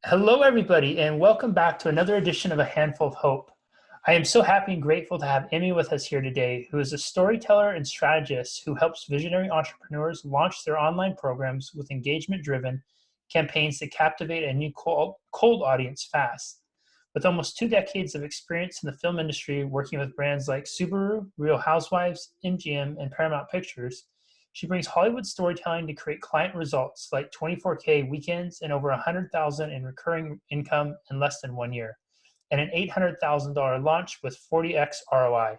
Hello, everybody, and welcome back to another edition of A Handful of Hope. I am so happy and grateful to have Emmy with us here today, who is a storyteller and strategist who helps visionary entrepreneurs launch their online programs with engagement driven campaigns that captivate a new cold audience fast. With almost 2 decades of experience in the film industry, working with brands like Subaru, Real Housewives, MGM, and Paramount Pictures, she brings Hollywood storytelling to create client results like 24K weekends and over 100,000 in recurring income in less than 1 year, and an $800,000 launch with 40x ROI.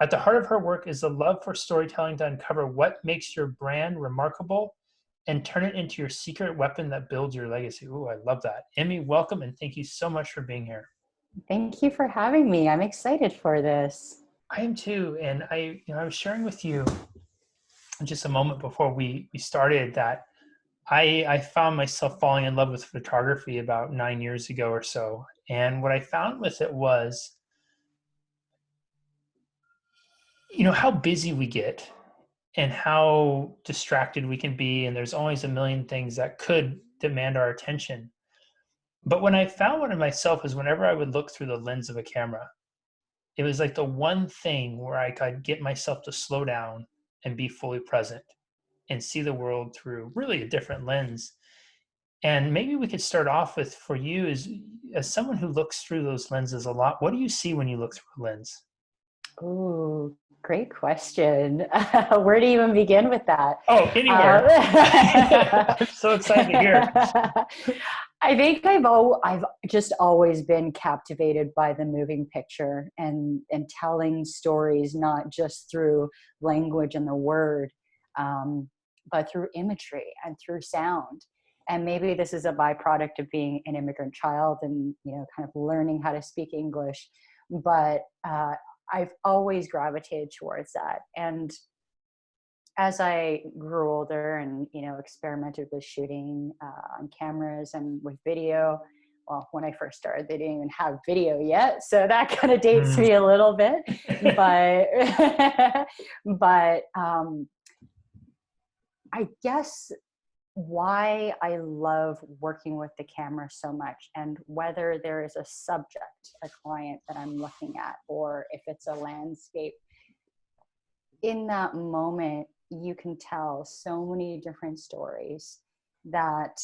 At the heart of her work is the love for storytelling to uncover what makes your brand remarkable and turn it into your secret weapon that builds your legacy. Ooh, I love that. Emmy, welcome and thank you so much for being here. Thank you for having me. I'm excited for this. I am too, and I was sharing with you just a moment before we started that I found myself falling in love with photography about 9 years ago or so. And what I found with it was, how busy we get and how distracted we can be. And there's always a million things that could demand our attention. But when I found one of myself is whenever I would look through the lens of a camera, it was like the one thing where I could get myself to slow down and be fully present and see the world through really a different lens. And maybe we could start off with, for you, as someone who looks through those lenses a lot, what do you see when you look through a lens? Ooh, great question. Where to even begin with that? Oh, anywhere. I'm so excited to hear. I think I've just always been captivated by the moving picture and telling stories, not just through language and the word, but through imagery and through sound. And maybe this is a byproduct of being an immigrant child and kind of learning how to speak English, but I've always gravitated towards that. And as I grew older and experimented with shooting on cameras and with video, well, when I first started, they didn't even have video yet, so that kind of dates Mm. me a little bit. But but I guess why I love working with the camera so much, and whether there is a subject, a client that I'm looking at, or if it's a landscape, in that moment, you can tell so many different stories that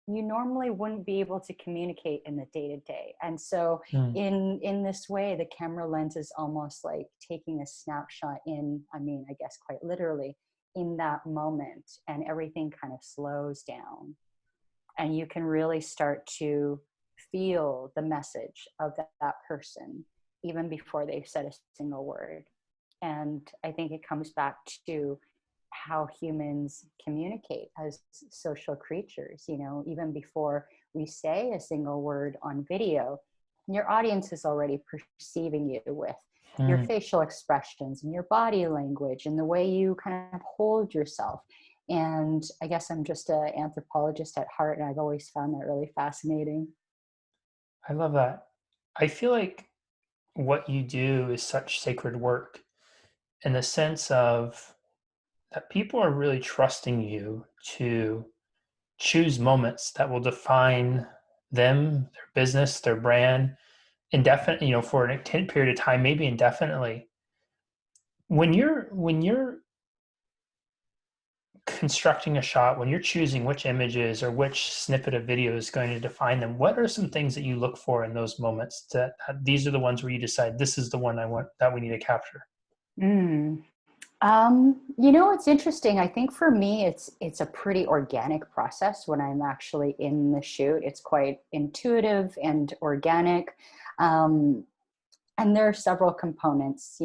you normally wouldn't be able to communicate in the day-to-day. And so Mm. in this way, the camera lens is almost like taking a snapshot I guess quite literally, in that moment, and everything kind of slows down. And you can really start to feel the message of that person even before they've said a single word. And I think it comes back to how humans communicate as social creatures. Even before we say a single word on video, your audience is already perceiving you with your Mm. facial expressions and your body language and the way you kind of hold yourself. And I guess I'm just an anthropologist at heart, and I've always found that really fascinating. I love that. I feel like what you do is such sacred work in the sense of that people are really trusting you to choose moments that will define them, their business, their brand, indefinitely, for an extended period of time, maybe indefinitely. When you're constructing a shot, when you're choosing which images or which snippet of video is going to define them, what are some things that you look for in those moments that these are the ones where you decide this is the one I want that we need to capture? Mm. It's interesting. I think for me, it's a pretty organic process when I'm actually in the shoot. It's quite intuitive and organic. Um, and there are several components.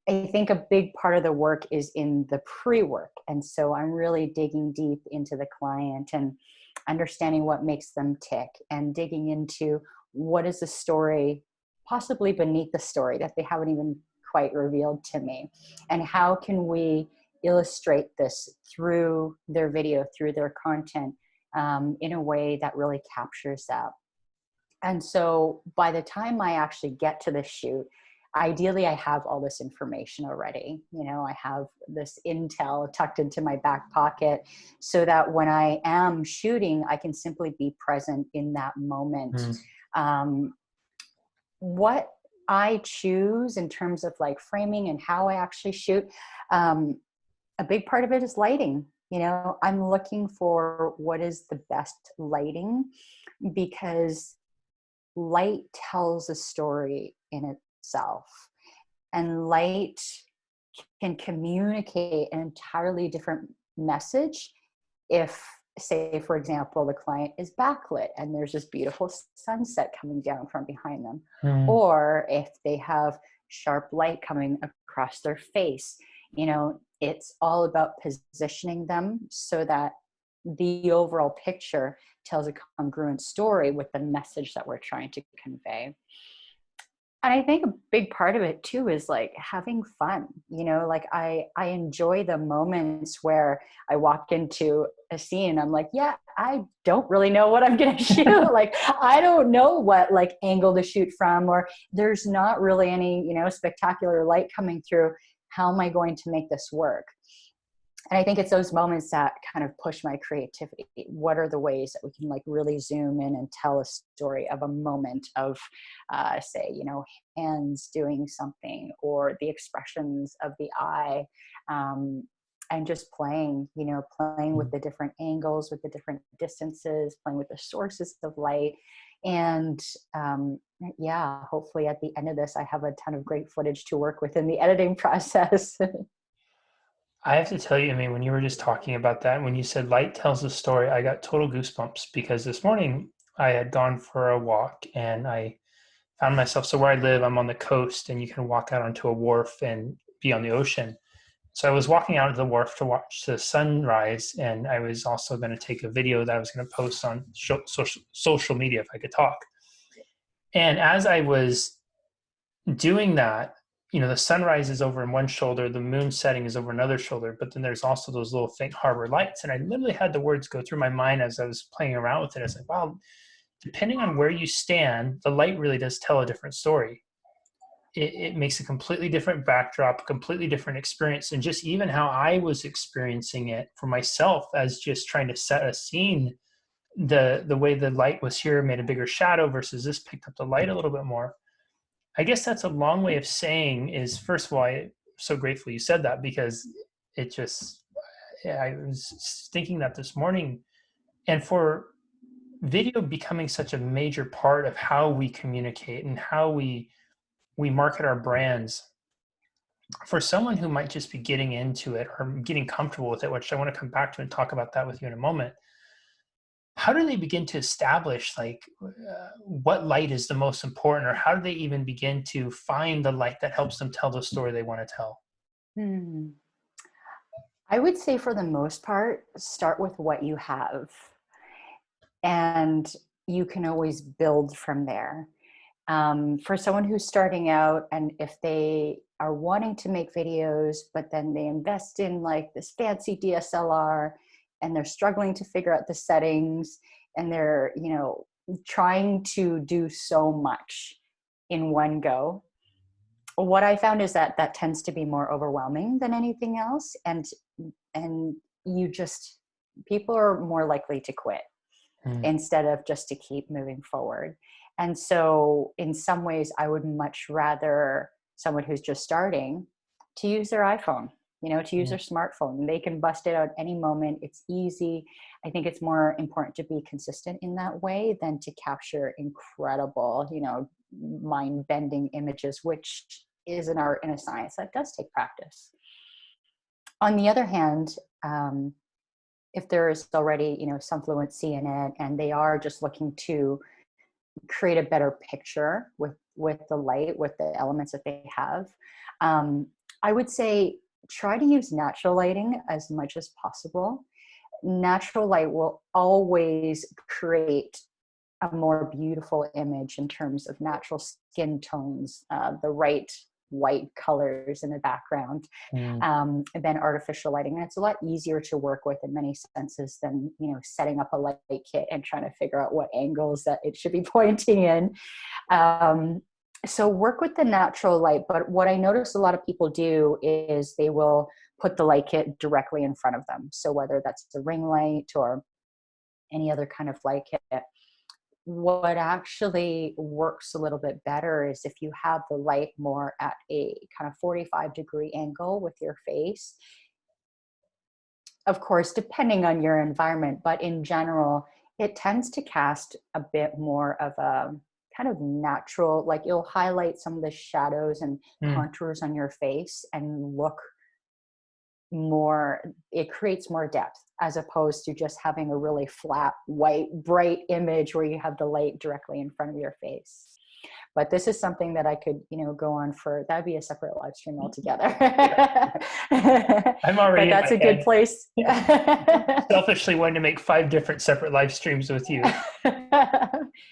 I think a big part of the work is in the pre-work. And so I'm really digging deep into the client and understanding what makes them tick, and digging into what is the story, possibly beneath the story, that they haven't even quite revealed to me. And how can we illustrate this through their video, through their content, in a way that really captures that. And so by the time I actually get to the shoot, ideally I have all this information already. I have this intel tucked into my back pocket so that when I am shooting, I can simply be present in that moment. Mm. What I choose in terms of like framing and how I actually shoot, a big part of it is lighting. I'm looking for what is the best lighting, because light tells a story in itself, and light can communicate an entirely different message if, say, for example, the client is backlit and there's this beautiful sunset coming down from behind them, Mm. or if they have sharp light coming across their face. It's all about positioning them so that the overall picture tells a congruent story with the message that we're trying to convey. And I think a big part of it too is like having fun. Like I enjoy the moments where I walk into a scene, I'm like, yeah, I don't really know what I'm going to shoot. Like, I don't know what like angle to shoot from, or there's not really any, spectacular light coming through. How am I going to make this work? And I think it's those moments that kind of push my creativity. What are the ways that we can like really zoom in and tell a story of a moment of, say, hands doing something, or the expressions of the eye, and just playing with the different angles, with the different distances, playing with the sources of light. And yeah, hopefully at the end of this, I have a ton of great footage to work with in the editing process. I have to tell you, I mean, when you were just talking about that, when you said light tells a story, I got total goosebumps, because this morning I had gone for a walk and I found myself, so where I live, I'm on the coast and you can walk out onto a wharf and be on the ocean. So I was walking out to the wharf to watch the sunrise, and I was also going to take a video that I was going to post on social media if I could talk. And as I was doing that, the sunrise is over in one shoulder, the moon setting is over another shoulder, but then there's also those little faint harbor lights. And I literally had the words go through my mind as I was playing around with it. I was like, wow, depending on where you stand, the light really does tell a different story. It makes a completely different backdrop, a completely different experience. And just even how I was experiencing it for myself as just trying to set a scene, the way the light was here made a bigger shadow versus this picked up the light a little bit more. I guess that's a long way of saying is, first of all, I'm so grateful you said that, because it just, I was thinking that this morning. And for video becoming such a major part of how we communicate and how we market our brands, for someone who might just be getting into it or getting comfortable with it, which I want to come back to and talk about that with you in a moment, how do they begin to establish like what light is the most important, or how do they even begin to find the light that helps them tell the story they want to tell? I would say for the most part, start with what you have, and you can always build from there. For someone who's starting out, and if they are wanting to make videos, but then they invest in like this fancy DSLR and they're struggling to figure out the settings, and they're, trying to do so much in one go. What I found is that that tends to be more overwhelming than anything else. And people are more likely to quit instead of just to keep moving forward. And so in some ways, I would much rather someone who's just starting to use their iPhone, to use their smartphone. They can bust it out any moment. It's easy. I think it's more important to be consistent in that way than to capture incredible, mind-bending images, which is an art and a science that does take practice. On the other hand, if there is already, some fluency in it, and they are just looking to create a better picture with the light, with the elements that they have, I would say try to use natural lighting as much as possible. Natural light will always create a more beautiful image in terms of natural skin tones, the right white colors in the background, than artificial lighting. And it's a lot easier to work with in many senses than, setting up a light kit and trying to figure out what angles that it should be pointing in. So work with the natural light, but what I notice a lot of people do is they will put the light kit directly in front of them. So whether that's the ring light or any other kind of light kit, what actually works a little bit better is if you have the light more at a kind of 45-degree angle with your face. Of course, depending on your environment, but in general, it tends to cast a bit more of a kind of natural, like you'll highlight some of the shadows and Mm. contours on your face and look more, it creates more depth as opposed to just having a really flat, white, bright image where you have the light directly in front of your face. But this is something that I could, go on for, that'd be a separate live stream altogether. I'm But already in that's my a good head, place. selfishly wanting to make 5 different separate live streams with you.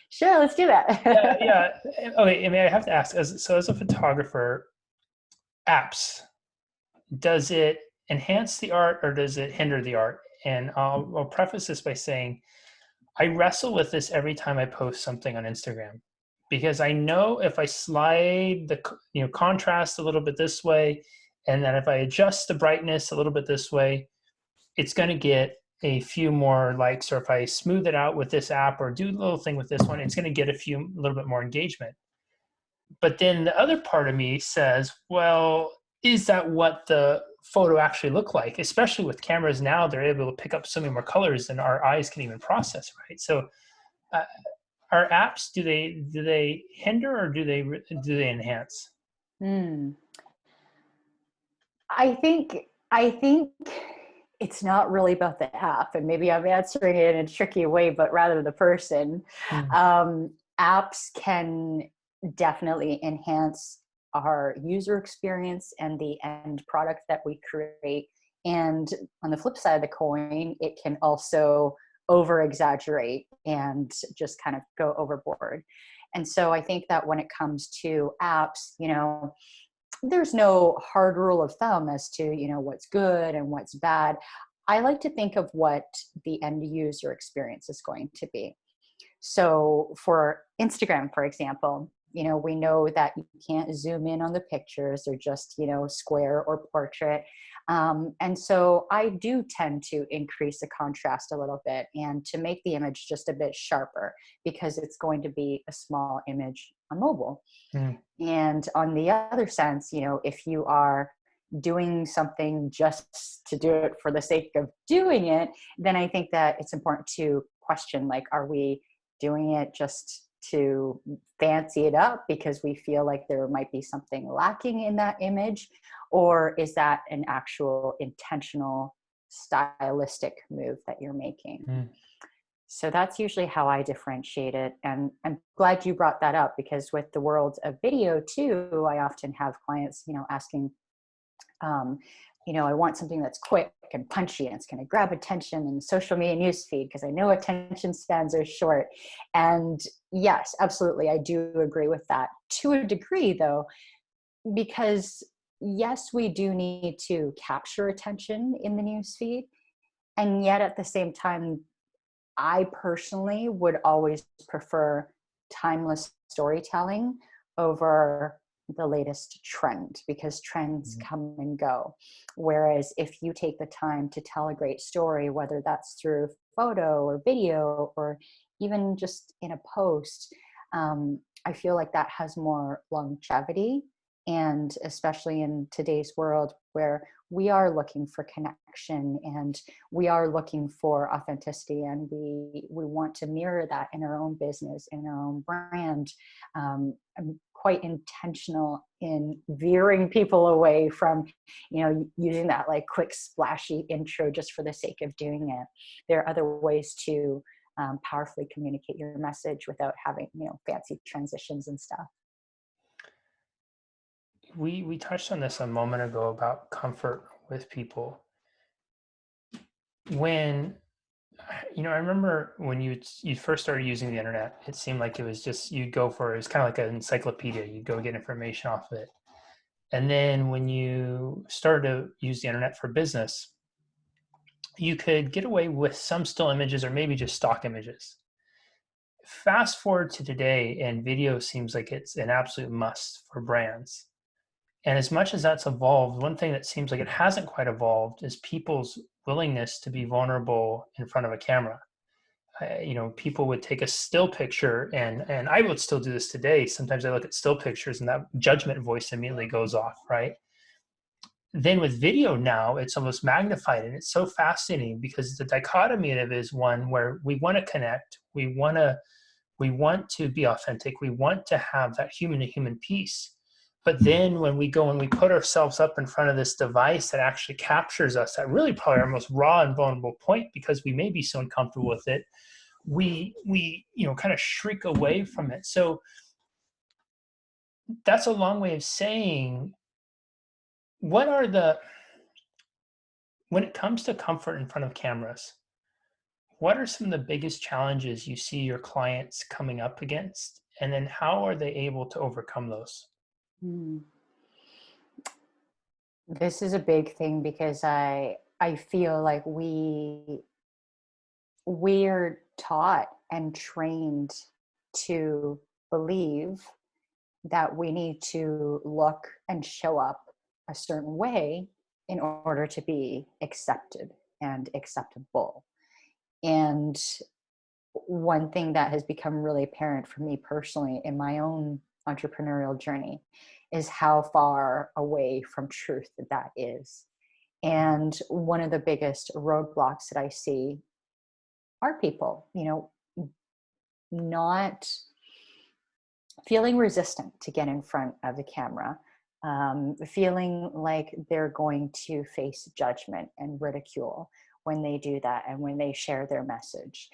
Sure, let's do Yeah, that. yeah. Okay, I mean, I have to ask, as a photographer, apps, does it enhance the art or does it hinder the art? And I'll preface this by saying I wrestle with this every time I post something on Instagram, because I know if I slide the contrast a little bit this way, and then if I adjust the brightness a little bit this way, it's going to get a few more likes. Or if I smooth it out with this app or do a little thing with this one, it's going to get a little bit more engagement. But then the other part of me says, well, is that what the photo actually look like? Especially with cameras now, they're able to pick up so many more colors than our eyes can even process, right? So, uh, our apps, do they hinder or do they enhance? Hmm. I think it's not really about the app, and maybe I'm answering it in a tricky way, but rather the person. Mm. Apps can definitely enhance our user experience and the end product that we create. And on the flip side of the coin, it can also over exaggerate and just kind of go overboard. And so I think that when it comes to apps, there's no hard rule of thumb as to what's good and what's bad. I like to think of what the end user experience is going to be. So for Instagram, for example, we know that you can't zoom in on the pictures. They're just square or portrait. And so I do tend to increase the contrast a little bit and to make the image just a bit sharper, because it's going to be a small image on mobile. Mm. And on the other sense, if you are doing something just to do it for the sake of doing it, then I think that it's important to question, like, are we doing it just to fancy it up because we feel like there might be something lacking in that image? Or is that an actual intentional stylistic move that you're making? Mm. So that's usually how I differentiate it. And I'm glad you brought that up, because with the world of video too, I often have clients, asking, um, I want something that's quick and punchy and it's going to grab attention in the social media newsfeed, because I know attention spans are short. And yes, absolutely, I do agree with that to a degree, though, because yes, we do need to capture attention in the newsfeed. And yet at the same time, I personally would always prefer timeless storytelling over the latest trend, because trends Mm. come and go. Whereas if you take the time to tell a great story, whether that's through photo or video or even just in a post, I feel like that has more longevity. And especially in today's world where we are looking for connection and we are looking for authenticity, and we want to mirror that in our own business, in our own brand. I'm quite intentional in veering people away from using that like quick splashy intro just for the sake of doing it. There are other ways to powerfully communicate your message without having fancy transitions and stuff. We touched on this a moment ago about comfort with people. When I remember when you first started using the internet, it seemed like it was just you'd go for it was kind of like an encyclopedia. You'd go get information off of it. And then when you started to use the internet for business, you could get away with some still images or maybe just stock images. Fast forward to today, and video seems like it's an absolute must for brands. And as much as that's evolved, one thing that seems like it hasn't quite evolved is people's willingness to be vulnerable in front of a camera. People would take a still picture, and I would still do this today. Sometimes I look at still pictures, and that judgment voice immediately goes off, right? Then with video now, it's almost magnified, and it's so fascinating because the dichotomy of it is one where we want to connect, we want to be authentic, we want to have that human to human piece. But then when we go and we put ourselves up in front of this device that actually captures us at really probably our most raw and vulnerable point, because we may be so uncomfortable with it, we kind of shrink away from it. So that's a long way of saying, what are the when it comes to comfort in front of cameras, what are some of the biggest challenges you see your clients coming up against? And then how are they able to overcome those? Mm. This is a big thing because I feel like we're taught and trained to believe that we need to look and show up a certain way in order to be accepted and acceptable. And one thing that has become really apparent for me personally in my own entrepreneurial journey is how far away from truth that is. And one of the biggest roadblocks that I see are people, not feeling resistant to get in front of the camera, feeling like they're going to face judgment and ridicule when they do that and when they share their message.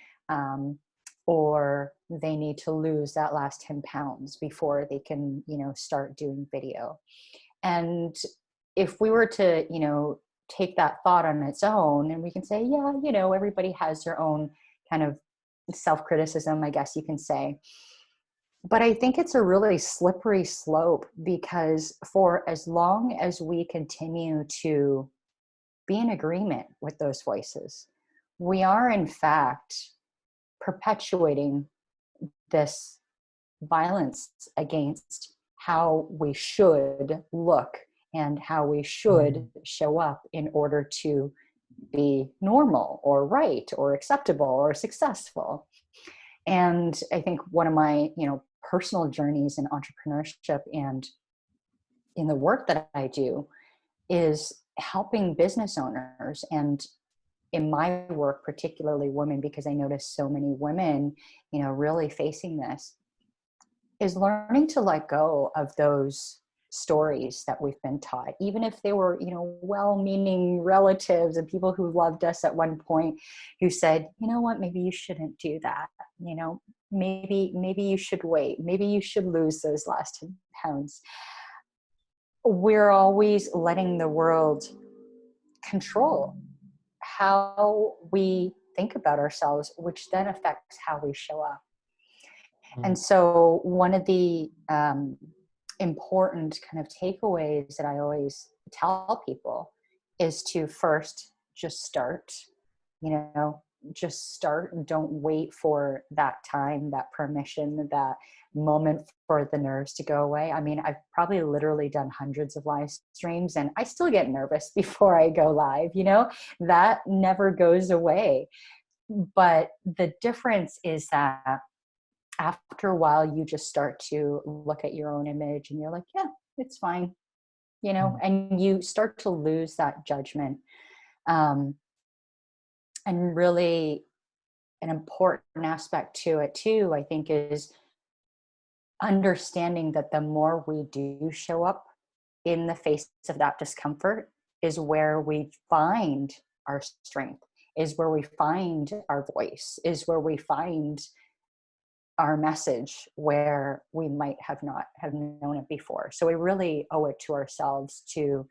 Or they need to lose that last 10 pounds before they can, start doing video. And if we were to, take that thought on its own, and we can say, yeah, everybody has their own kind of self-criticism, I guess you can say. But I think it's a really slippery slope, because for as long as we continue to be in agreement with those voices, we are in fact perpetuating this violence against how we should look and how we should show up in order to be normal or right or acceptable or successful. And I think one of my, personal journeys in entrepreneurship and in the work that I do is helping business owners, and in my work, particularly women, because I notice so many women, really facing this, is learning to let go of those stories that we've been taught, even if they were, well-meaning relatives and people who loved us at one point, who said, you know what, maybe you shouldn't do that. Maybe you should wait. Maybe you should lose those last 10 pounds. We're always letting the world control how we think about ourselves, which then affects how we show up. And so one of the important kind of takeaways that I always tell people is to first just start, just start, and don't wait for that time, that permission, that moment for the nerves to go away. I mean, I've probably literally done hundreds of live streams and I still get nervous before I go live, that never goes away. But the difference is that after a while, you just start to look at your own image and you're like, yeah, it's fine, and you start to lose that judgment. And really an important aspect to it too, I think, is understanding that the more we do show up in the face of that discomfort is where we find our strength, is where we find our voice, is where we find our message, where we might have not have known it before. So we really owe it to ourselves to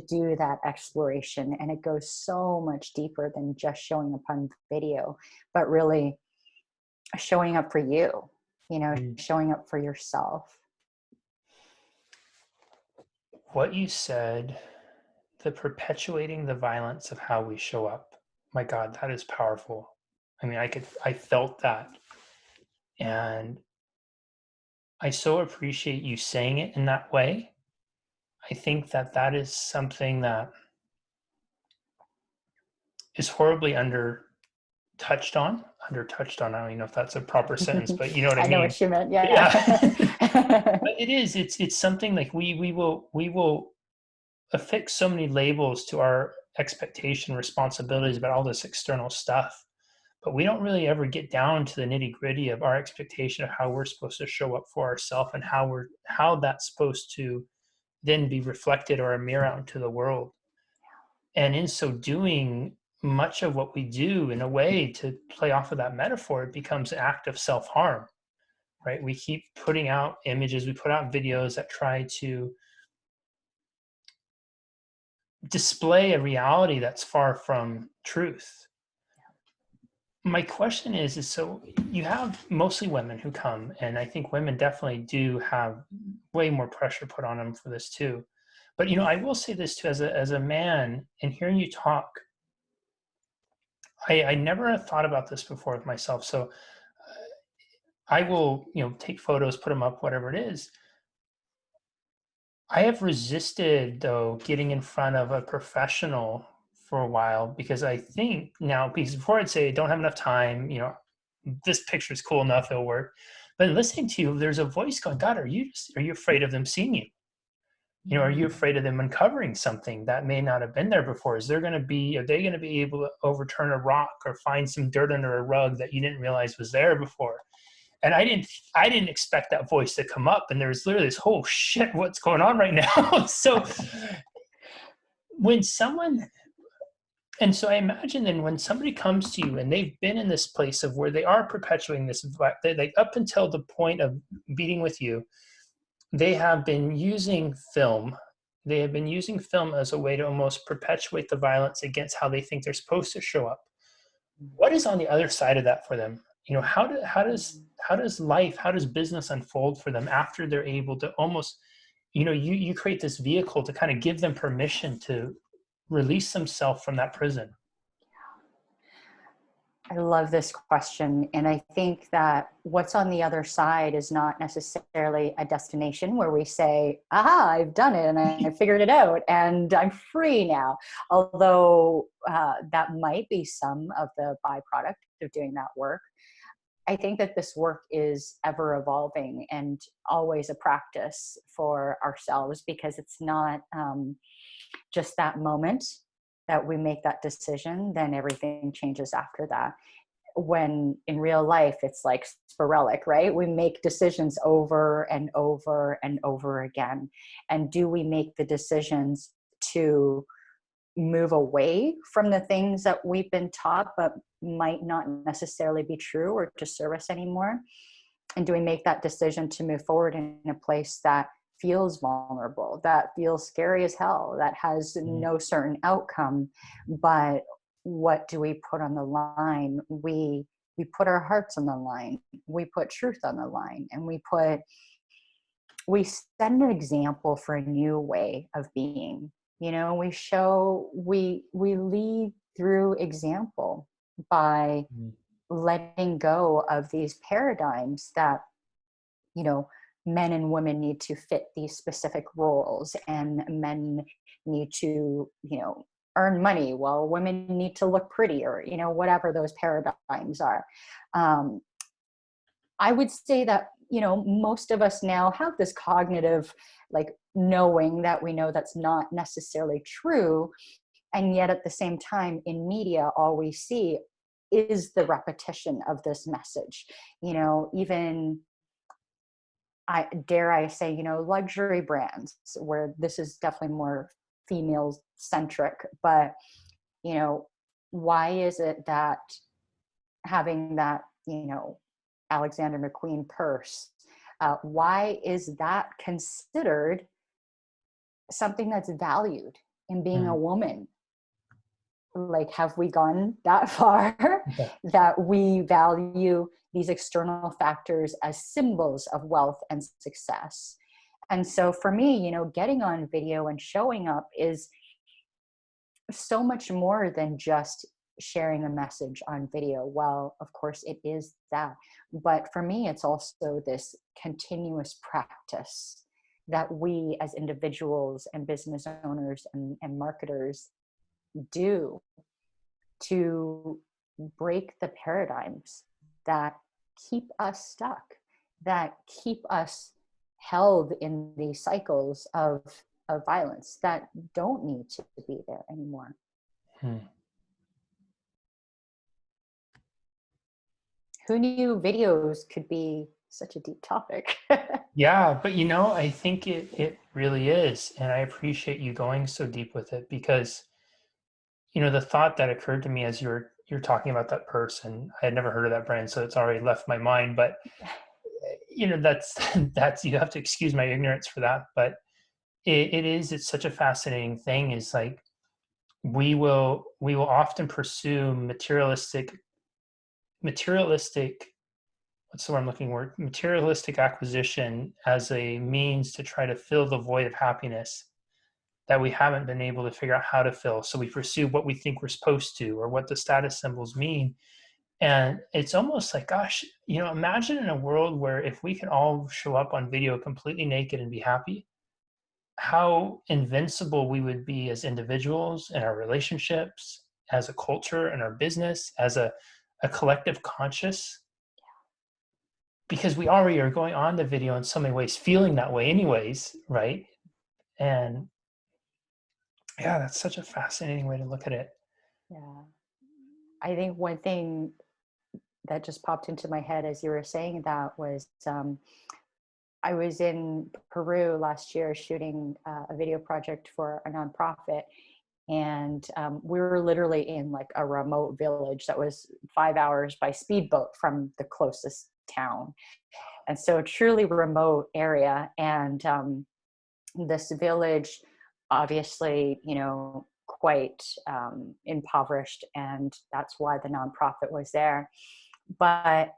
do that exploration. And it goes so much deeper than just showing up on video, but really showing up for you, showing up for yourself. What you said, the perpetuating the violence of how we show up. My God, that is powerful. I mean, I felt that. And I so appreciate you saying it in that way. I think that that is something that is horribly under touched on. I don't even know if that's a proper sentence, but you know what I I know mean. what you meant. Yeah. Yeah. But it is, it's something like we will affix so many labels to our expectation, responsibilities about all this external stuff. But we don't really ever get down to the nitty gritty of our expectation of how we're supposed to show up for ourselves and how that's supposed to then be reflected or a mirror out into the world. And in so doing, much of what we do in a way to play off of that metaphor, it becomes an act of self-harm, right? We keep putting out images, we put out videos that try to display a reality that's far from truth. My question is so you have mostly women who come, and I think women definitely do have way more pressure put on them for this too. But I will say this too, as a man, and hearing you talk, I never thought about this before with myself. So I will, take photos, put them up, whatever it is. I have resisted though getting in front of a professional for a while because I think now, because before I'd say don't have enough time, this picture is cool enough, it'll work. But listening to you, there's a voice going, God, are you afraid of them seeing you? Are you afraid of them uncovering something that may not have been there before? Are they going to be able to overturn a rock or find some dirt under a rug that you didn't realize was there before? And I didn't expect that voice to come up. And there was literally this whole shit, what's going on right now? So when someone, and so I imagine then when somebody comes to you and they've been in this place of where they are perpetuating this, like up until the point of meeting with you, they have been using film. They have been using film as a way to almost perpetuate the violence against how they think they're supposed to show up. What is on the other side of that for them? How does life, how does business unfold for them after they're able to almost, you create this vehicle to kind of give them permission to release themselves from that prison. I love this question. And I think that what's on the other side is not necessarily a destination where we say, aha, I've done it and I figured it out and I'm free now. Although that might be some of the byproduct of doing that work. I think that this work is ever evolving and always a practice for ourselves because it's not just that moment that we make that decision, then everything changes after that. When in real life, it's like sporadic, right? We make decisions over and over and over again. And do we make the decisions to move away from the things that we've been taught but might not necessarily be true or to serve us anymore? And do we make that decision to move forward in a place that feels vulnerable, that feels scary as hell, that has no certain outcome? But what do we put on the line? We put our hearts on the line. We put truth on the line, and we set an example for a new way of being. We lead through example by letting go of these paradigms that, men and women need to fit these specific roles, and men need to, earn money while women need to look pretty, or, whatever those paradigms are. I would say that, most of us now have this cognitive, like, knowing that we know that's not necessarily true. And yet at the same time, in media, all we see is the repetition of this message. Even I say, luxury brands, where this is definitely more female centric, but, why is it that having that, Alexander McQueen purse, why is that considered something that's valued in being a woman? Like, have we gone that far that we value these external factors as symbols of wealth and success? And so for me, getting on video and showing up is so much more than just sharing a message on video? Well, of course it is that. But for me, it's also this continuous practice that we as individuals and business owners and marketers do to break the paradigms that keep us stuck, that keep us held in these cycles of violence that don't need to be there anymore. Hmm. Who knew videos could be such a deep topic? Yeah, but I think it really is. And I appreciate you going so deep with it because, the thought that occurred to me as you're talking about that person, I had never heard of that brand, so it's already left my mind. But that's that's you have to excuse my ignorance for that. But it's such a fascinating thing. Is like we will often pursue materialistic what's the word I'm looking for? Materialistic acquisition as a means to try to fill the void of happiness that we haven't been able to figure out how to fill. So we pursue what we think we're supposed to or what the status symbols mean. And it's almost like, gosh, imagine in a world where if we could all show up on video completely naked and be happy, how invincible we would be as individuals in our relationships, as a culture, in our business, as a collective conscious, because we already are going on the video in so many ways, feeling that way anyways, right? And yeah, that's such a fascinating way to look at it. Yeah. I think one thing that just popped into my head as you were saying that was I was in Peru last year shooting a video project for a nonprofit. And we were literally in like a remote village that was 5 hours by speedboat from the closest town. And so a truly remote area. And this village, obviously, quite impoverished. And that's why the nonprofit was there. But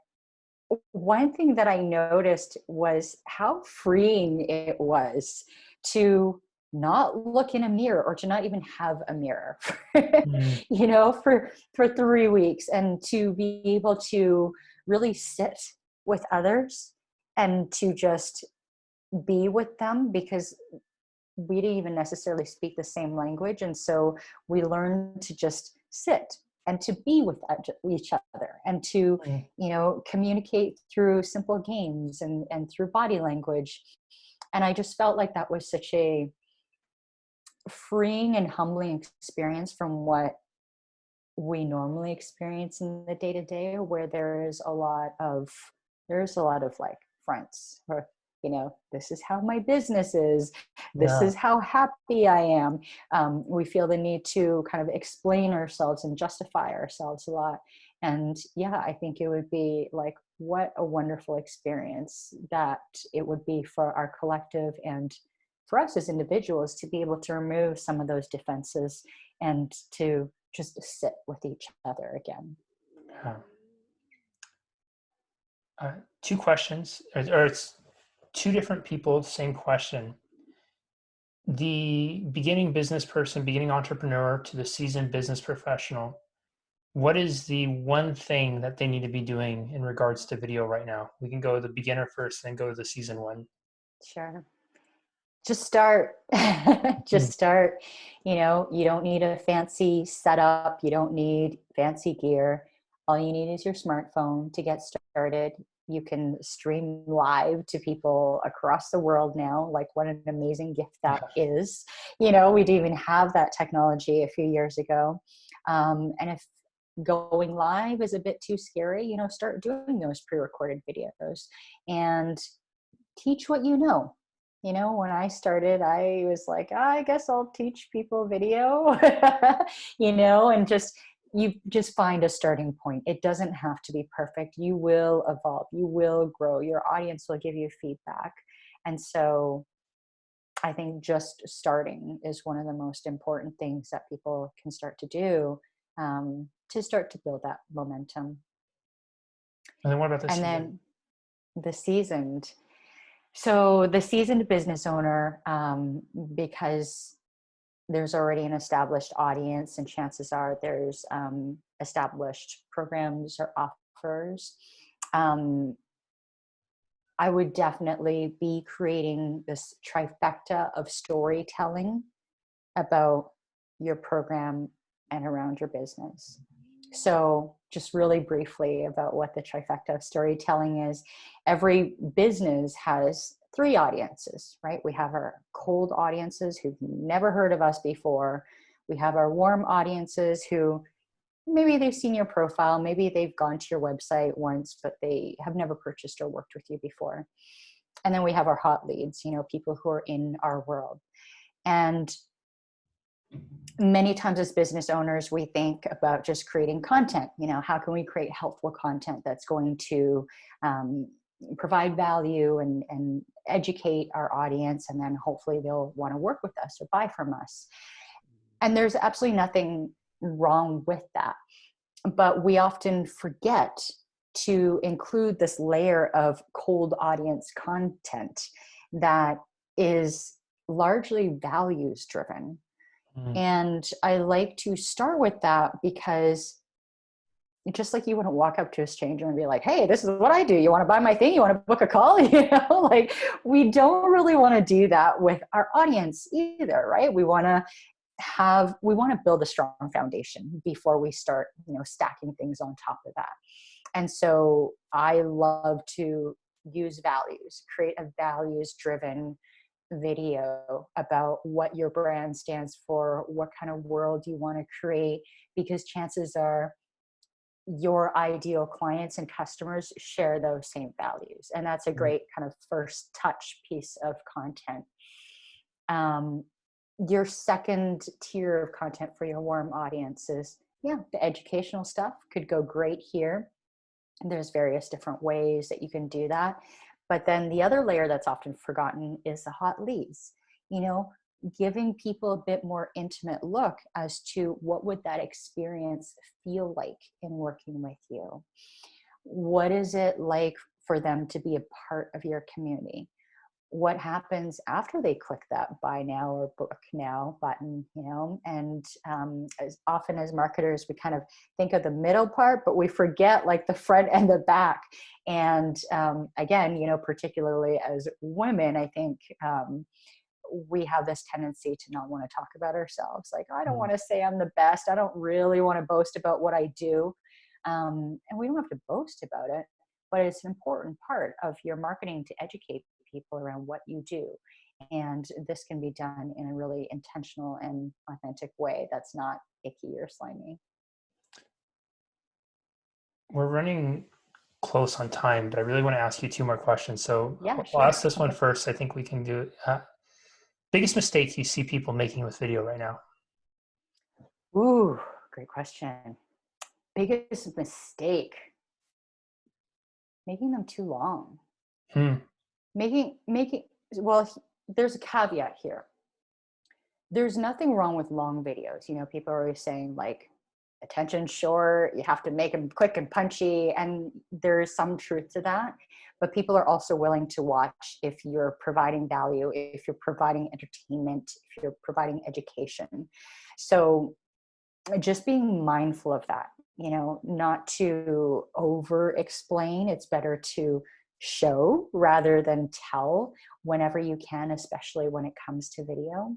one thing that I noticed was how freeing it was to not look in a mirror or to not even have a mirror, Mm, for 3 weeks, and to be able to really sit with others and to just be with them, because we didn't even necessarily speak the same language. And so we learned to just sit and to be with each other and to, mm, communicate through simple games and through body language. And I just felt like that was such a freeing and humbling experience from what we normally experience in the day to day, where there's a lot of like fronts, or this is how my business is, this yeah. is how happy I am. We feel the need to kind of explain ourselves and justify ourselves a lot. And yeah, I think it would be like, what a wonderful experience that it would be for our collective and for us as individuals to be able to remove some of those defenses and to just sit with each other again. Yeah. Two questions, or it's two different people, same question. The beginning business person, beginning entrepreneur to the seasoned business professional, what is the one thing that they need to be doing in regards to video right now? We can go to the beginner first, then go to the seasoned one. Sure. Just start. Mm, Just start. You don't need a fancy setup, you don't need fancy gear. All you need is your smartphone to get started. You can stream live to people across the world now. Like, what an amazing gift that yeah. is. We didn't even have that technology a few years ago. And if going live is a bit too scary, start doing those pre-recorded videos and teach what you know. When I started, I was like, I guess I'll teach people video, and you just find a starting point. It doesn't have to be perfect. You will evolve, you will grow, your audience will give you feedback. And so I think just starting is one of the most important things that people can start to do, to start to build that momentum. And then what about the And season? then the seasoned. So the seasoned business owner, because there's already an established audience, and chances are there's established programs or offers, I would definitely be creating this trifecta of storytelling about your program and around your business. So just really briefly about what the trifecta of storytelling is. Every business has three audiences, right? We have our cold audiences who've never heard of us before. We have our warm audiences who maybe they've seen your profile, maybe they've gone to your website once, but they have never purchased or worked with you before. And then we have our hot leads, people who are in our world. And many times as business owners, we think about just creating content. How can we create helpful content that's going to provide value and educate our audience, and then hopefully they'll want to work with us or buy from us. And there's absolutely nothing wrong with that. But we often forget to include this layer of cold audience content that is largely values driven. And I like to start with that because just like you wouldn't walk up to a stranger and be like, hey, this is what I do. You want to buy my thing? You want to book a call? Like we don't really want to do that with our audience either, right? We want to build a strong foundation before we start, stacking things on top of that. And so I love to use values, create a values driven video about what your brand stands for, what kind of world you want to create, because chances are your ideal clients and customers share those same values. And that's a great kind of first touch piece of content. Your second tier of content for your warm audience is, the educational stuff could go great here. And there's various different ways that you can do that. But then the other layer that's often forgotten is the hot leads, giving people a bit more intimate look as to what would that experience feel like in working with you? What is it like for them to be a part of your community? What happens after they click that buy now or book now button, and as often as marketers, we kind of think of the middle part, but we forget like the front and the back. And again, particularly as women, I think we have this tendency to not want to talk about ourselves. Like, I don't want to say I'm the best. I don't really want to boast about what I do. And we don't have to boast about it, but it's an important part of your marketing to educate people around what you do. And this can be done in a really intentional and authentic way that's not icky or slimy. We're running close on time, but I really want to ask you two more questions. So Yeah, I'll sure. ask this one first. I think we can do it. Biggest mistake you see people making with video right now? Ooh, great question. Biggest mistake. Making them too long. Well, there's a caveat here. There's nothing wrong with long videos. People are always saying like, attention short, you have to make them quick and punchy. And there's some truth to that. But people are also willing to watch if you're providing value, if you're providing entertainment, if you're providing education. So just being mindful of that, not to over explain. It's better to show rather than tell whenever you can, especially when it comes to video.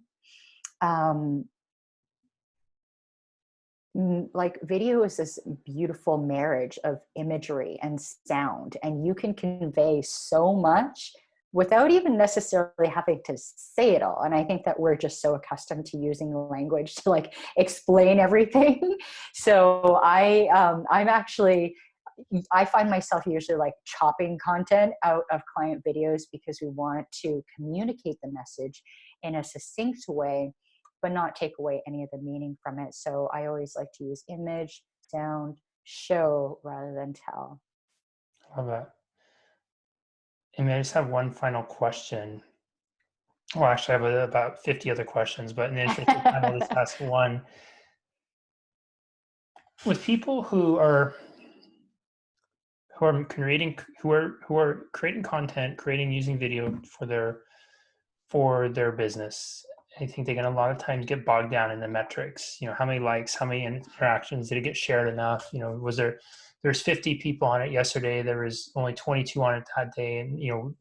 Like video is this beautiful marriage of imagery and sound, and you can convey so much without even necessarily having to say it all. And I think that we're just so accustomed to using language to like explain everything. So I find myself usually like chopping content out of client videos because we want to communicate the message in a succinct way, but not take away any of the meaning from it. So I always like to use image, sound, show rather than tell. Love that. I mean, I just have one final question. Well, actually, I have about 50 other questions, but in the interest of time, I'll just ask one. With people who are creating content, creating using video for their business, I think they can a lot of times get bogged down in the metrics. How many likes, how many interactions, did it get shared enough? There's 50 people on it yesterday. There was only 22 on it that day. And,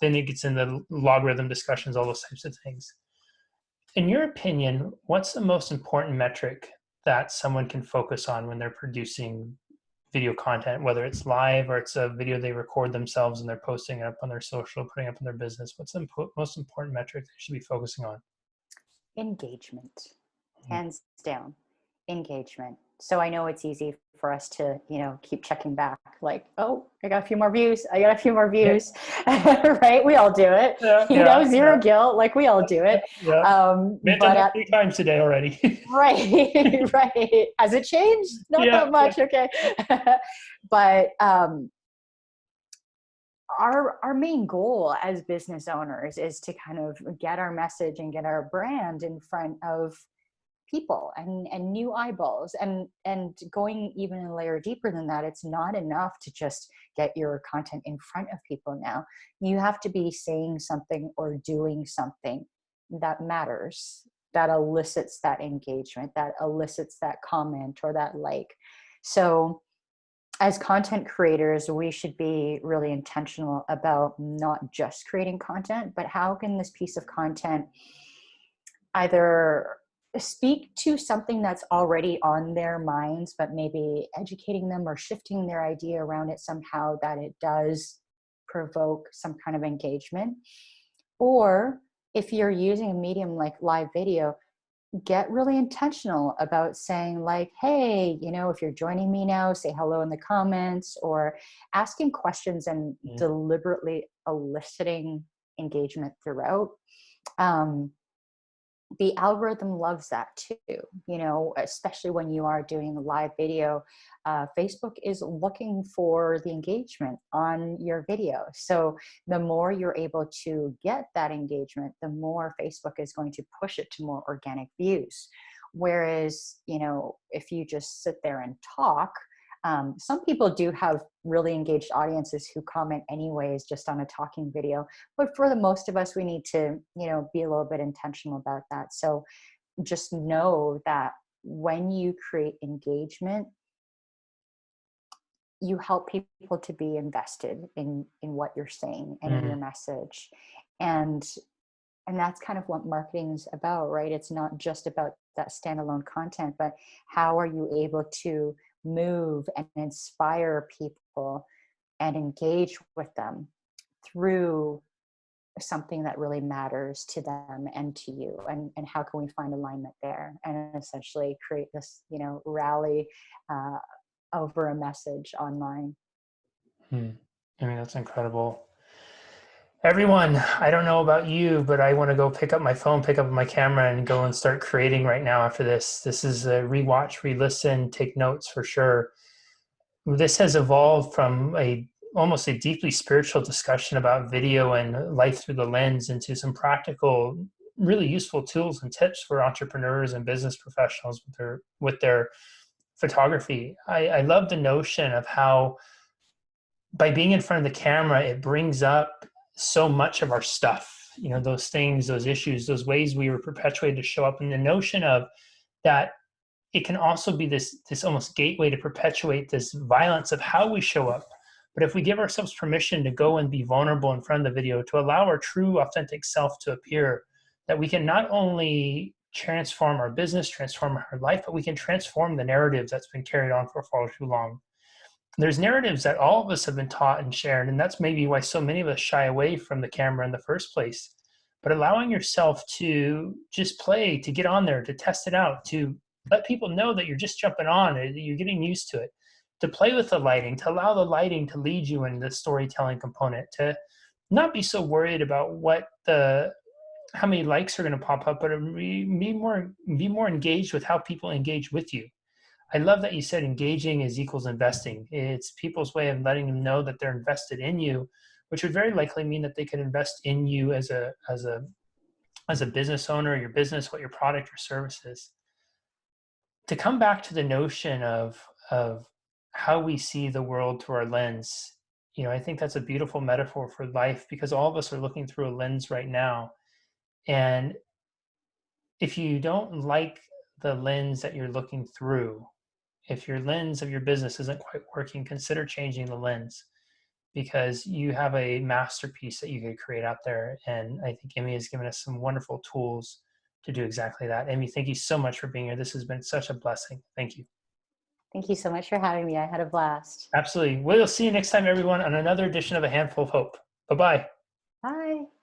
then it gets into logarithm discussions, all those types of things. In your opinion, what's the most important metric that someone can focus on when they're producing video content, whether it's live or it's a video they record themselves and they're posting it up on their social, putting up in their business? What's the most important metric they should be focusing on? Engagement, Mhm. hands down, engagement. So I know it's easy for us to, keep checking back, like, oh, I got a few more views. I got a few more Yeah, views, right? We all do it, yeah, yeah, zero guilt, like we all do it. yeah. We've done But that 3 times today already. right, right. Has it changed? Not Yeah, that yeah. much. Okay. But our main goal as business owners is to kind of get our message and get our brand in front of people and new eyeballs, and going even a layer deeper than that. It's not enough to just get your content in front of people. Now you have to be saying something or doing something that matters, that elicits that engagement, that elicits that comment or that like. So as content creators, we should be really intentional about not just creating content, but how can this piece of content either speak to something that's already on their minds, but maybe educating them or shifting their idea around it somehow that it does provoke some kind of engagement. Or if you're using a medium like live video, get really intentional about saying like, hey, if you're joining me now, say hello in the comments, or asking questions and Mhm. deliberately eliciting engagement throughout. um, the algorithm loves that too, especially when you are doing a live video. Facebook is looking for the engagement on your video. So the more you're able to get that engagement, the more Facebook is going to push it to more organic views. Whereas, if you just sit there and talk, some people do have really engaged audiences who comment anyways, just on a talking video. But for the most of us, we need to, be a little bit intentional about that. So just know that when you create engagement, you help people to be invested in what you're saying and in your Mhm. message. And and that's kind of what marketing is about, right? It's not just about that standalone content, but how are you able to move and inspire people and engage with them through something that really matters to them and to you, and how can we find alignment there and essentially create this, rally uh, over a message online. Hmm. I mean, that's incredible. Everyone, I don't know about you, but I want to go pick up my phone, pick up my camera, and go and start creating right now after this. This is a rewatch, re-listen, take notes for sure. This has evolved from almost a deeply spiritual discussion about video and life through the lens into some practical, really useful tools and tips for entrepreneurs and business professionals with their photography. I love the notion of how by being in front of the camera, it brings up so much of our stuff, those things, those issues, those ways we were perpetuated to show up. And the notion of that it can also be this almost gateway to perpetuate this violence of how we show up. But if we give ourselves permission to go and be vulnerable in front of the video, to allow our true authentic self to appear, that we can not only transform our business, transform our life, but we can transform the narrative that's been carried on for far too long. There's narratives that all of us have been taught and shared, and that's maybe why so many of us shy away from the camera in the first place. But allowing yourself to just play, to get on there, to test it out, to let people know that you're just jumping on, you're getting used to it, to play with the lighting, to allow the lighting to lead you in the storytelling component, to not be so worried about how many likes are going to pop up, but be more engaged with how people engage with you. I love that you said engaging is equals investing. It's people's way of letting them know that they're invested in you, which would very likely mean that they could invest in you as a business owner, your business, what your product or service is. To come back to the notion of how we see the world through our lens, I think that's a beautiful metaphor for life because all of us are looking through a lens right now. And if you don't like the lens that you're looking through, if your lens of your business isn't quite working, consider changing the lens because you have a masterpiece that you could create out there. And I think Emmy has given us some wonderful tools to do exactly that. Emmy, thank you so much for being here. This has been such a blessing. Thank you. Thank you so much for having me. I had a blast. Absolutely. We'll see you next time, everyone, on another edition of A Handful of Hope. Bye bye. Bye.